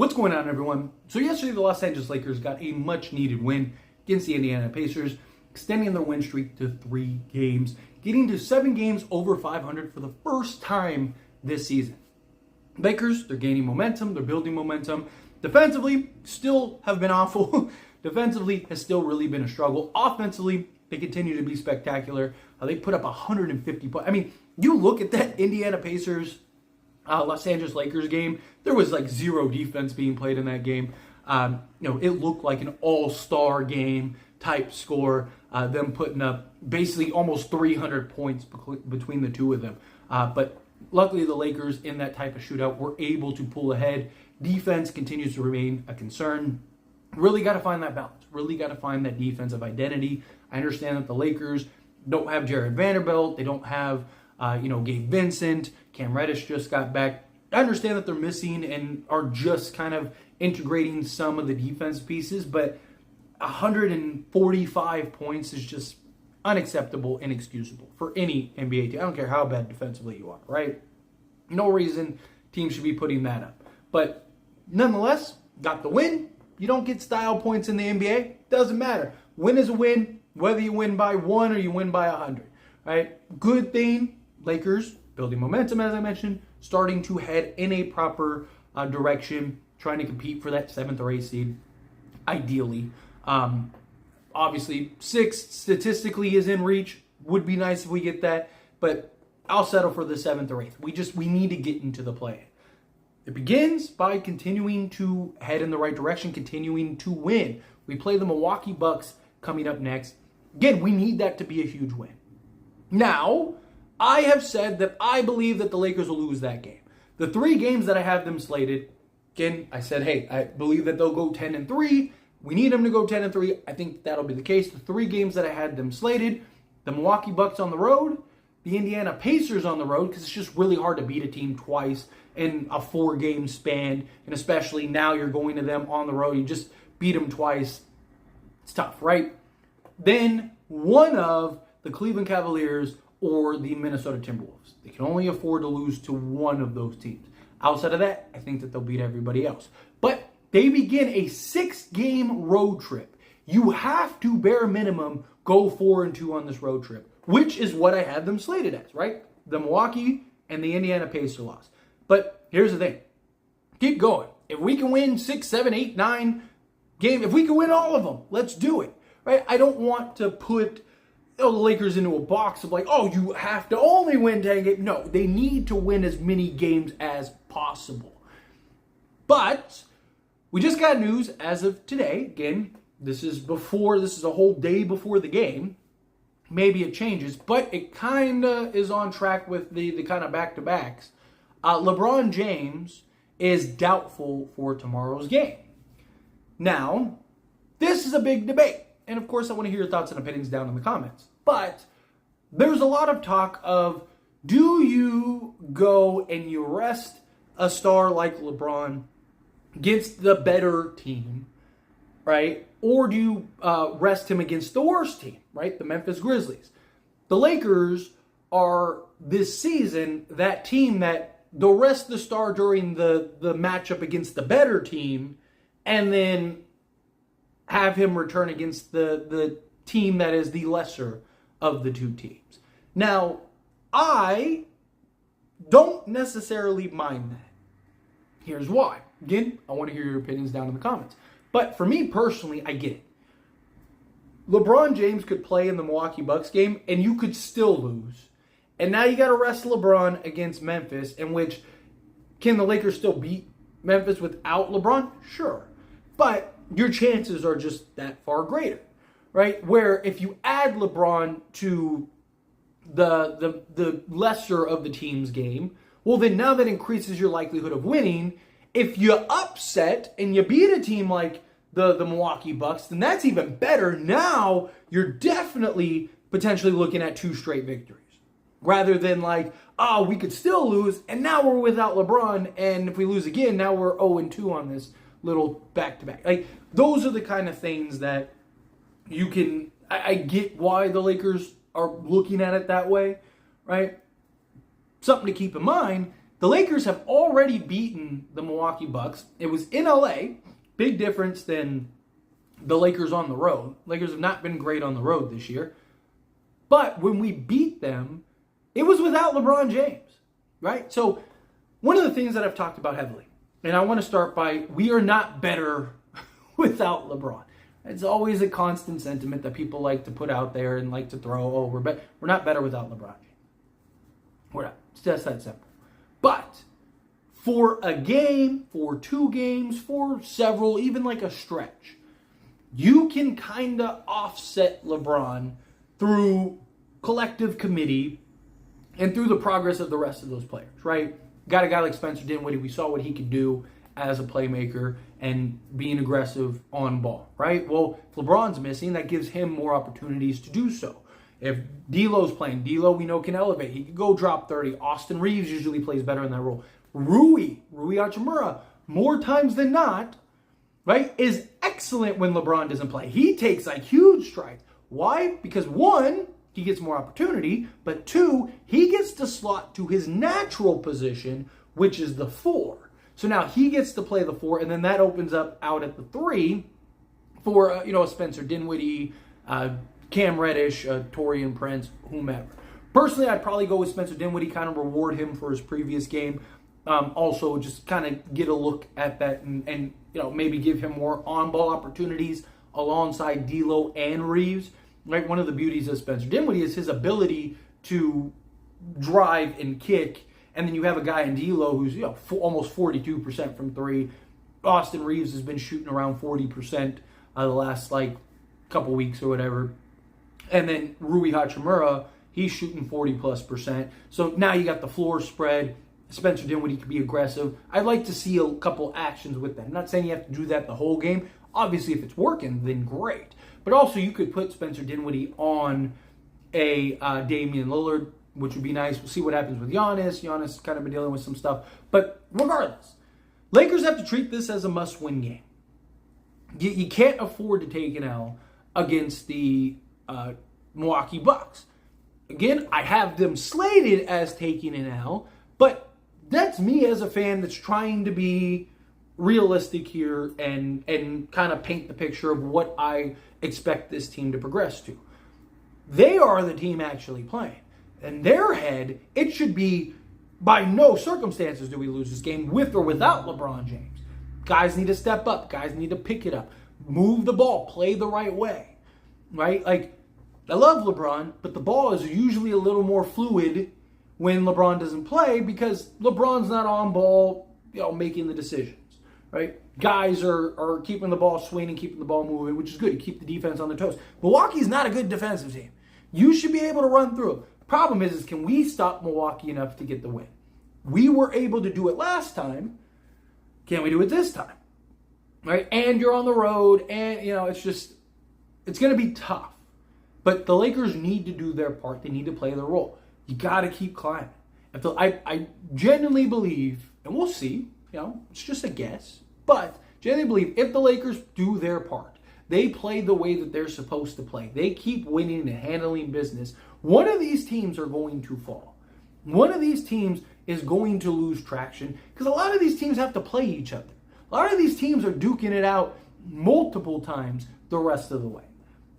What's going on, everyone? So yesterday, the Los Angeles Lakers got a much-needed win against the Indiana Pacers, extending their win streak to 3 games, getting to 7 games over 500 for the first time this season. Lakers, they're gaining momentum, they're building momentum. Defensively, still have been awful. Defensively has still really been a struggle. Offensively, they continue to be spectacular. They put up 150 points. I mean, you look at that Indiana Pacers Los Angeles Lakers game, there was like zero defense being played in that game. It looked like an all-star game type score, them putting up basically almost 300 points between the two of them. But luckily the Lakers in that type of shootout were able to pull ahead. Defense continues to remain a concern. Really got to find that balance. Really got to find that defensive identity. I understand that the Lakers don't have Jared Vanderbilt. They don't have Gabe Vincent. Cam Reddish just got back. I understand that they're missing and are just kind of integrating some of the defense pieces, but 145 points is just unacceptable, inexcusable for any NBA team. I don't care how bad defensively you are, right? No reason teams should be putting that up. But nonetheless, got the win. You don't get style points in the NBA. Doesn't matter. Win is a win, whether you win by 1 or you win by 100, right? Good thing, Lakers building momentum, as I mentioned, starting to head in a proper direction, trying to compete for that 7th or 8th seed, ideally. Obviously, 6 statistically is in reach. Would be nice if we get that, but I'll settle for the 7th or 8th. We need to get into the play. It begins by continuing to head in the right direction, continuing to win. We play the Milwaukee Bucks coming up next. Again, we need that to be a huge win. Now, I have said that I believe that the Lakers will lose that game. The 3 games that I have them slated, again, I said, hey, I believe that they'll go 10-3. We need them to go 10-3. I think that'll be the case. The 3 games that I had them slated, the Milwaukee Bucks on the road, the Indiana Pacers on the road, because it's just really hard to beat a team twice in a 4-game span, and especially now you're going to them on the road. You just beat them twice. It's tough, right? Then one of the Cleveland Cavaliers or the Minnesota Timberwolves. They can only afford to lose to one of those teams. Outside of that, I think that they'll beat everybody else. But they begin a 6-game road trip. You have to, bare minimum, go 4-2 on this road trip, which is what I had them slated as, right? The Milwaukee and the Indiana Pacers loss. But here's the thing. Keep going. If we can win 6, 7, 8, 9 games, if we can win all of them, let's do it, right? I don't want to put the Lakers into a box of like, oh, you have to only win 10 games. No, they need to win as many games as possible. But we just got news as of today. Again, this is a whole day before the game. Maybe it changes, but it kind of is on track with the kind of back-to-backs. LeBron James is doubtful for tomorrow's game. Now, this is a big debate. And of course, I want to hear your thoughts and opinions down in the comments. But there's a lot of talk of, do you go and you rest a star like LeBron against the better team, right? Or do you rest him against the worst team, right? The Memphis Grizzlies. The Lakers are, this season, that team that they'll rest the star during the matchup against the better team and then have him return against the team that is the lesser of the 2 teams. Now, I don't necessarily mind that. Here's why. Again, I want to hear your opinions down in the comments. But for me personally, I get it. LeBron James could play in the Milwaukee Bucks game, and you could still lose. And now you got to rest LeBron against Memphis, in which, can the Lakers still beat Memphis without LeBron? Sure. But your chances are just that far greater, right? Where if you add LeBron to the lesser of the team's game, well, then now that increases your likelihood of winning. If you upset and you beat a team like the Milwaukee Bucks, then that's even better. Now you're definitely potentially looking at 2 straight victories, rather than like, oh, we could still lose, and now we're without LeBron, and if we lose again, now we're 0-2 on this little back-to-back. Like, those are the kind of things that you can, I get why the Lakers are looking at it that way, right? Something to keep in mind, The Lakers have already beaten the Milwaukee Bucks. It was in LA. Big difference than the Lakers on the road. Lakers have not been great on the road this year. But when we beat them, it was without LeBron James, right? So one of the things that I've talked about heavily, and I want to start by, we are not better without LeBron. It's always a constant sentiment that people like to put out there and like to throw, oh, we're not better without LeBron James. We're not. It's just that simple. But for a game, for 2 games, for several, even like a stretch, you can kind of offset LeBron through collective committee and through the progress of the rest of those players, right? Got a guy like Spencer Dinwiddie. We saw what he could do as a playmaker and being aggressive on ball, right? Well, if LeBron's missing, that gives him more opportunities to do so. If D'Lo's playing, D'Lo we know can elevate. He can go drop 30. Austin Reeves usually plays better in that role. Rui Hachimura, more times than not, right, is excellent when LeBron doesn't play. He takes like huge strides. Why? Because 1, he gets more opportunity, but 2, he gets to slot to his natural position, which is the 4. So now he gets to play the 4, and then that opens up out at the 3 for a Spencer Dinwiddie, Cam Reddish, Taurean Prince, whomever. Personally, I'd probably go with Spencer Dinwiddie, kind of reward him for his previous game. Also, just kind of get a look at that and maybe give him more on-ball opportunities alongside D'Lo and Reeves. Right, one of the beauties of Spencer Dinwiddie is his ability to drive and kick, and then you have a guy in D'Lo who's almost 42% from 3. Austin Reeves has been shooting around 40% the last couple weeks or whatever, and then Rui Hachimura, he's shooting 40+%. So now you got the floor spread. Spencer Dinwiddie can be aggressive. I'd like to see a couple actions with that. I'm not saying you have to do that the whole game. Obviously, if it's working, then great. But also, you could put Spencer Dinwiddie on a Damian Lillard, which would be nice. We'll see what happens with Giannis. Giannis has kind of been dealing with some stuff. But regardless, Lakers have to treat this as a must-win game. You can't afford to take an L against the Milwaukee Bucks. Again, I have them slated as taking an L, but that's me as a fan that's trying to be realistic here and kind of paint the picture of what I expect this team to progress to. They are the team actually playing. In their head, it should be, by no circumstances do we lose this game with or without LeBron James. Guys need to step up. Guys need to pick it up. Move the ball. Play the right way. Right? I love LeBron, but the ball is usually a little more fluid when LeBron doesn't play because LeBron's not on ball, making the decisions. Right? Guys are keeping the ball swinging, keeping the ball moving, which is good. You keep the defense on their toes. Milwaukee's not a good defensive team. You should be able to run through. Problem is can we stop Milwaukee enough to get the win? We were able to do it last time. Can we do it this time? Right? And you're on the road, and it's going to be tough. But the Lakers need to do their part. They need to play their role. You got to keep climbing. I genuinely believe, and we'll see, it's just a guess, but genuinely believe if the Lakers do their part, they play the way that they're supposed to play, they keep winning and handling business, one of these teams are going to fall. One of these teams is going to lose traction because a lot of these teams have to play each other. A lot of these teams are duking it out multiple times the rest of the way.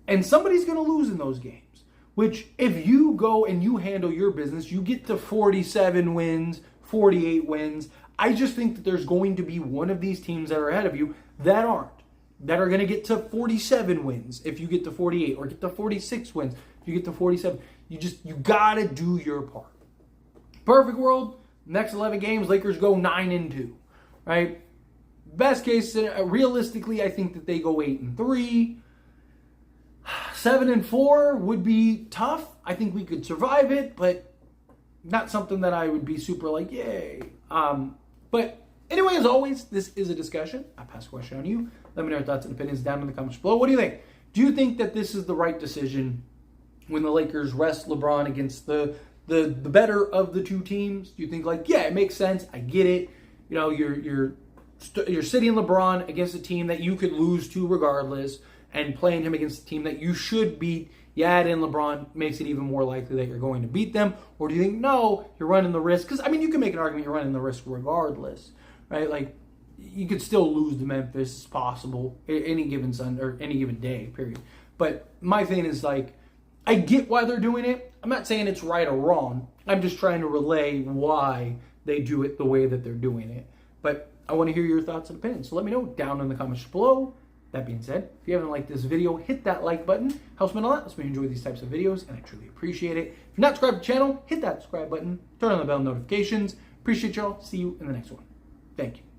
And somebody's going to lose in those games, which if you go and you handle your business, you get to 47 wins, 48 wins. I just think that there's going to be one of these teams that are ahead of you that aren't. That are going to get to 47 wins if you get to 48, or get to 46 wins if you get to 47. You got to do your part. Perfect world, next 11 games, Lakers go 9-2, right? Best case, realistically, I think that they go 8-3. 7-4 would be tough. I think we could survive it, but not something that I would be super yay. But anyway, as always, this is a discussion. I pass the question on you. Let me know your thoughts and opinions down in the comments below. What do you think? Do you think that this is the right decision when the Lakers rest LeBron against the better of the two teams? Do you think it makes sense? I get it. You're sitting LeBron against a team that you could lose to regardless, and playing him against a team that you should beat, you add in LeBron, makes it even more likely that you're going to beat them? Or do you think, no, you're running the risk? Because, I mean, you can make an argument you're running the risk regardless, right? Like, you could still lose to Memphis. It's possible any given Sunday or any given day, period. But my thing is, like, I get why they're doing it. I'm not saying it's right or wrong. I'm just trying to relay why they do it the way that they're doing it. But I want to hear your thoughts and opinions. So let me know down in the comments below. That being said, if you haven't liked this video, hit that like button. Helps me a lot. Helps me enjoy these types of videos, and I truly appreciate it. If you're not subscribed to the channel, hit that subscribe button. Turn on the bell notifications. Appreciate y'all. See you in the next one. Thank you.